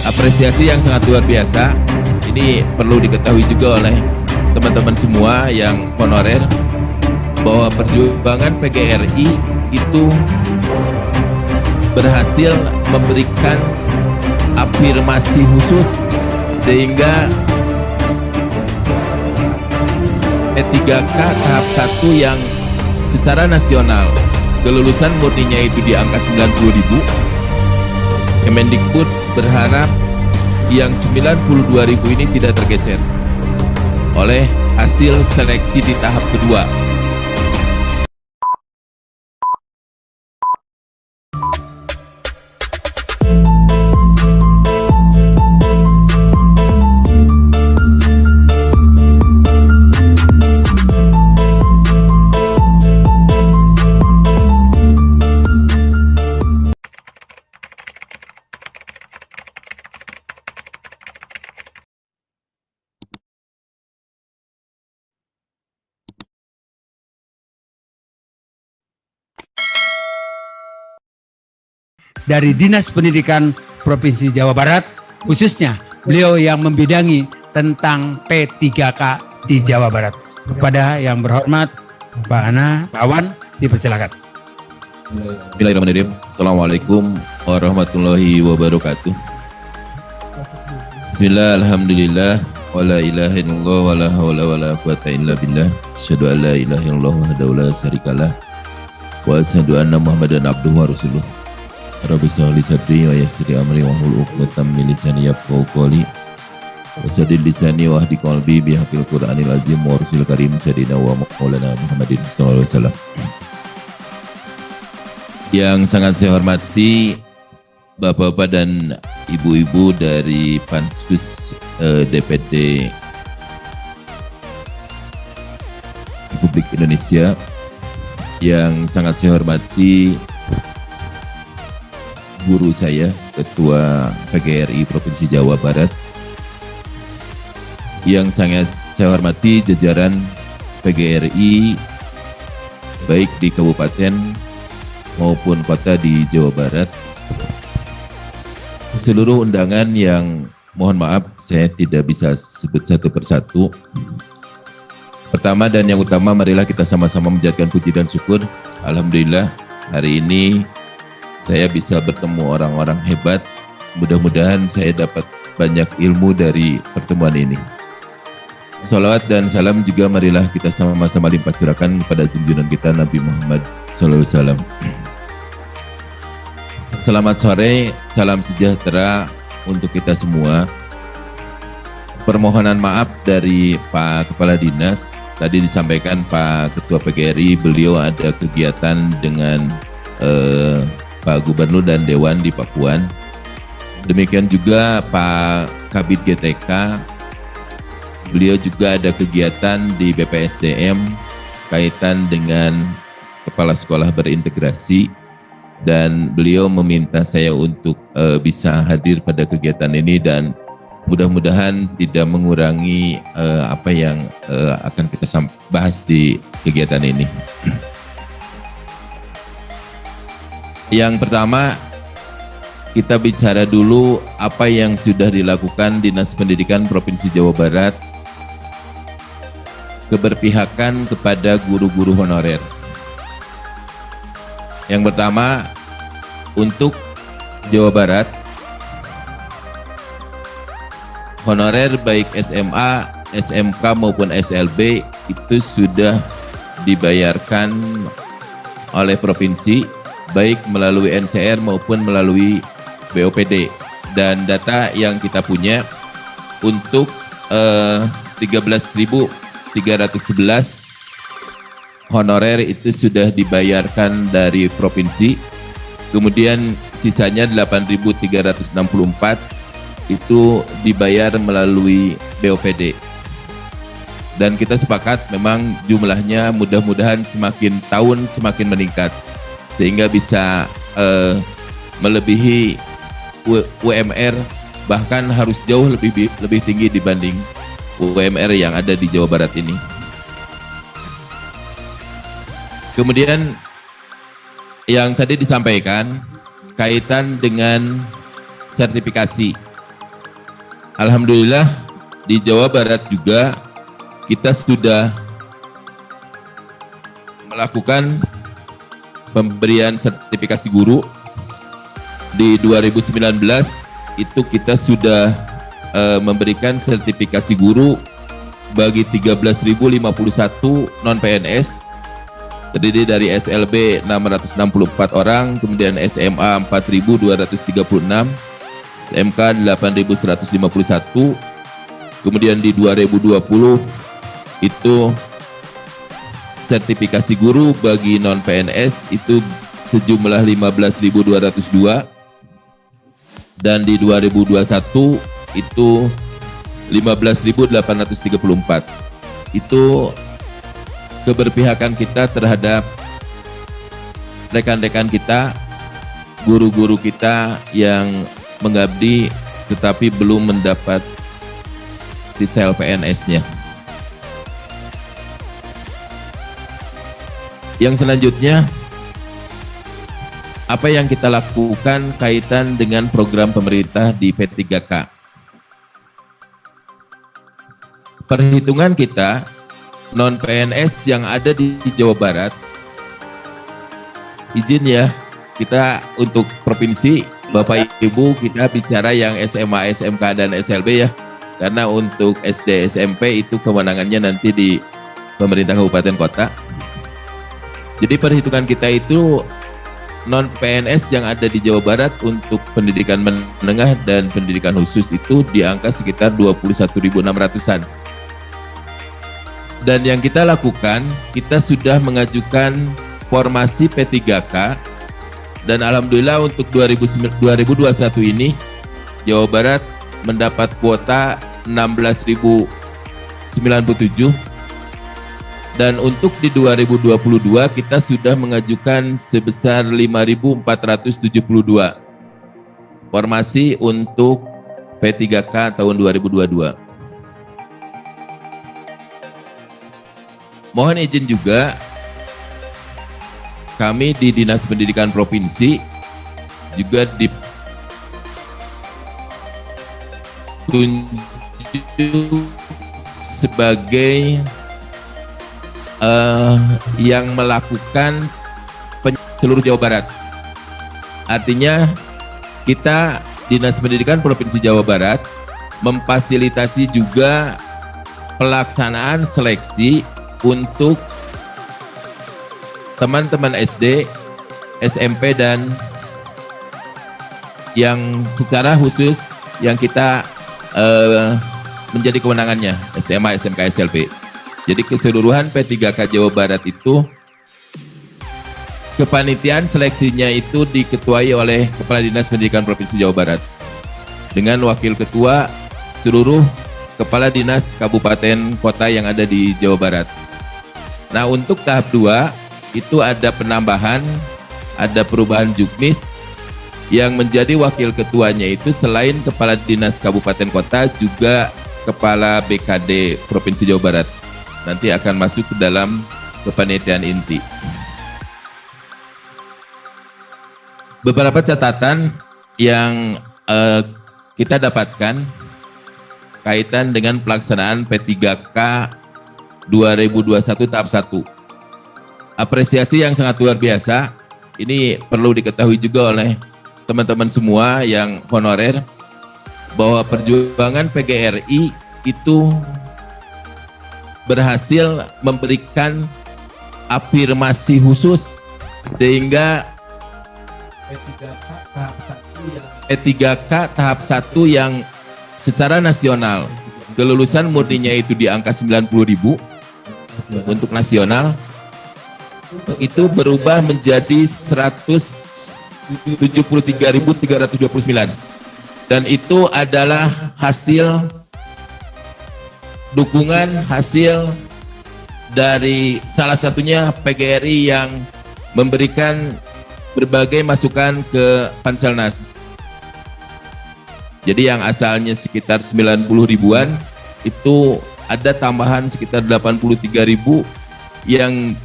apresiasi yang sangat luar biasa. Ini perlu diketahui juga oleh teman-teman semua yang honorer bahwa perjuangan PGRI itu berhasil memberikan afirmasi khusus sehingga P3K tahap 1 yang secara nasional kelulusan murninya itu di angka 90.000, Kemendikbud berharap yang 92.000 ini tidak tergeser oleh hasil seleksi di tahap kedua. Dari Dinas Pendidikan Provinsi Jawa Barat, khususnya beliau yang membidangi tentang P3K di Jawa Barat. Kepada yang berhormat, Pak Ana, Pak Awan, dipersilakan. Bismillahirrahmanirrahim. Assalamualaikum warahmatullahi wabarakatuh. Bismillah, alhamdulillah, wa la ilaha illallah, wa la hawla wa la quwata illa billah. Asyhadu an la ilaha illallah wahdahu la syarikalah, wa asyhadu anna Muhammadan abduhu wa rasuluh. Rabbi sholli sadri wa yassir amri wa hlul 'uqdatam min lisani yafqahu qawli. Wa saddid lisani wa hdi qalbi bi haqqil Qur'anil azim wa rasul karim sayyidina wa maulana Muhammadin sallallahu alaihi wasallam. Yang sangat saya hormati Bapak-bapak dan Ibu-ibu dari Pansus DPD Republik Indonesia, yang sangat saya hormati guru saya, Ketua PGRI Provinsi Jawa Barat, yang sangat saya hormati jajaran PGRI baik di kabupaten maupun kota di Jawa Barat, seluruh undangan yang mohon maaf saya tidak bisa sebut satu persatu. Pertama dan yang utama, marilah kita sama-sama menjadikan puji dan syukur. Alhamdulillah hari ini saya bisa bertemu orang-orang hebat. Mudah-mudahan saya dapat banyak ilmu dari pertemuan ini. Salawat dan salam juga marilah kita sama-sama limpah curahkan kepada junjungan kita Nabi Muhammad SAW. Selamat sore, salam sejahtera untuk kita semua. Permohonan maaf dari Pak Kepala Dinas, tadi disampaikan Pak Ketua PGRI, beliau ada kegiatan dengan Pak Gubernur dan Dewan di Pakuan. Demikian juga Pak Kabid GTK, beliau juga ada kegiatan di BPSDM kaitan dengan kepala sekolah berintegrasi, dan beliau meminta saya untuk bisa hadir pada kegiatan ini, dan mudah-mudahan tidak mengurangi apa yang akan kita bahas di kegiatan ini. Yang pertama, kita bicara dulu apa yang sudah dilakukan Dinas Pendidikan Provinsi Jawa Barat keberpihakan kepada guru-guru honorer. Yang pertama, untuk Jawa Barat, honorer baik SMA, SMK maupun SLB itu sudah dibayarkan oleh provinsi, baik melalui NCR maupun melalui BOPD. Dan data yang kita punya untuk 13.311 honorer itu sudah dibayarkan dari provinsi, kemudian sisanya 8.364 itu dibayar melalui BOPD. Dan kita sepakat memang jumlahnya mudah-mudahan semakin tahun semakin meningkat, sehingga bisa melebihi UMR, bahkan harus jauh lebih tinggi dibanding UMR yang ada di Jawa Barat ini. Kemudian yang tadi disampaikan kaitan dengan sertifikasi. Alhamdulillah di Jawa Barat juga kita sudah melakukan pemberian sertifikasi guru. Di 2019 itu kita sudah memberikan sertifikasi guru bagi 13.051 non-PNS, terdiri dari SLB 664 orang, kemudian SMA 4.236, SMK 8.151, kemudian di 2020 itu sertifikasi guru bagi non-PNS itu sejumlah 15.202, dan di 2021 itu 15.834. Itu keberpihakan kita terhadap rekan-rekan kita, guru-guru kita yang mengabdi tetapi belum mendapat detail PNS-nya. Yang selanjutnya, apa yang kita lakukan kaitan dengan program pemerintah di P3K. Perhitungan kita, non-PNS yang ada di Jawa Barat, izin ya, kita untuk provinsi, Bapak Ibu kita bicara yang SMA, SMK, dan SLB ya, karena untuk SD, SMP itu kewenangannya nanti di pemerintah kabupaten kota. Jadi perhitungan kita itu non-PNS yang ada di Jawa Barat untuk pendidikan menengah dan pendidikan khusus itu di angka sekitar 21.600-an. Dan yang kita lakukan, kita sudah mengajukan formasi P3K, dan alhamdulillah untuk 2021 ini Jawa Barat mendapat kuota 16.097, dan untuk di 2022 kita sudah mengajukan sebesar 5.472 formasi untuk P3K tahun 2022. Mohon izin juga, kami di Dinas Pendidikan Provinsi juga ditunjuk sebagai yang melakukan seluruh Jawa Barat. Artinya kita Dinas Pendidikan Provinsi Jawa Barat memfasilitasi juga pelaksanaan seleksi untuk teman-teman SD, SMP, dan yang secara khusus yang kita menjadi kewenangannya SMA, SMK, SLB. Jadi keseluruhan P3K Jawa Barat itu kepanitiaan seleksinya itu diketuai oleh Kepala Dinas Pendidikan Provinsi Jawa Barat dengan wakil ketua seluruh kepala dinas kabupaten kota yang ada di Jawa Barat. Nah, untuk tahap 2 itu ada penambahan, ada perubahan juknis yang menjadi wakil ketuanya itu selain kepala dinas kabupaten kota juga kepala BKD Provinsi Jawa Barat. Nanti akan masuk ke dalam kepanitiaan inti. Beberapa catatan yang kita dapatkan kaitan dengan pelaksanaan P3K 2021 tahap 1. Apresiasi yang sangat luar biasa. Ini perlu diketahui juga oleh teman-teman semua yang honorer bahwa perjuangan PGRI itu berhasil memberikan afirmasi khusus sehingga P3K tahap 1 yang secara nasional kelulusan murninya itu di angka 90.000 untuk nasional itu berubah menjadi 173.329, dan itu adalah hasil dukungan hasil dari salah satunya PGRI yang memberikan berbagai masukan ke Panselnas. Jadi yang asalnya sekitar 90 ribuan itu ada tambahan sekitar 83.000 yang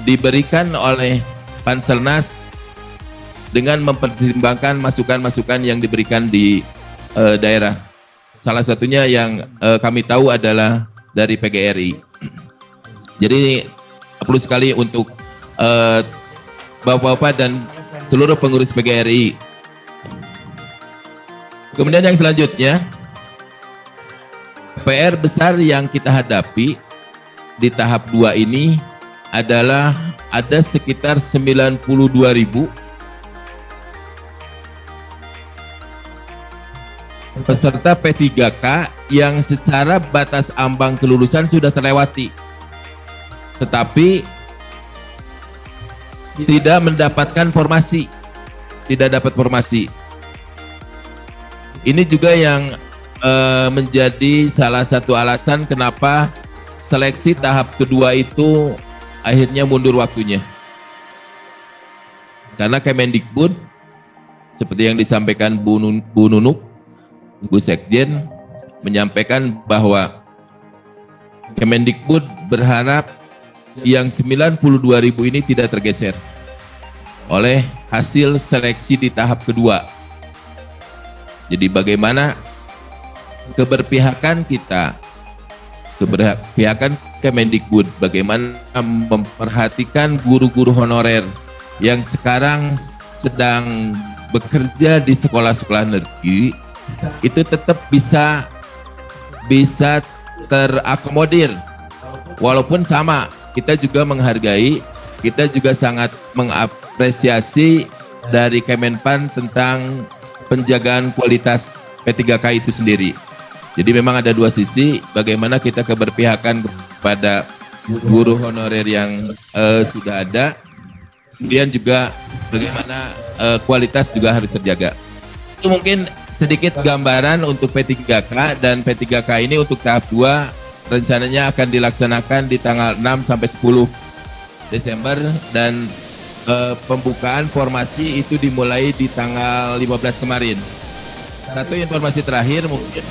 diberikan oleh Panselnas dengan mempertimbangkan masukan-masukan yang diberikan di daerah. Salah satunya yang kami tahu adalah dari PGRI. Jadi perlu sekali untuk Bapak-Bapak dan seluruh pengurus PGRI. Kemudian yang selanjutnya, PR besar yang kita hadapi di tahap 2 ini adalah ada sekitar 92.000 peserta P3K yang secara batas ambang kelulusan sudah terlewati, tetapi tidak mendapatkan formasi, tidak dapat formasi. Ini juga yang menjadi salah satu alasan kenapa seleksi tahap kedua itu akhirnya mundur waktunya. Karena Kemendikbud seperti yang disampaikan Bu Nunuk, Bu Sekjen, menyampaikan bahwa Kemendikbud berharap yang 92.000 ini tidak tergeser oleh hasil seleksi di tahap kedua. Jadi bagaimana keberpihakan kita, keberpihakan Kemendikbud, bagaimana memperhatikan guru-guru honorer yang sekarang sedang bekerja di sekolah-sekolah negeri, itu tetap bisa terakomodir. Walaupun sama, kita juga menghargai, kita juga sangat mengapresiasi dari Kemenpan tentang penjagaan kualitas P3K itu sendiri. Jadi memang ada dua sisi, bagaimana kita keberpihakan kepada guru honorer yang sudah ada, kemudian juga bagaimana kualitas juga harus terjaga. Itu mungkin sedikit gambaran untuk P3K, dan P3K ini untuk tahap 2 rencananya akan dilaksanakan di tanggal 6 sampai 10 Desember, dan pembukaan formasi itu dimulai di tanggal 15 kemarin. Satu informasi terakhir mungkin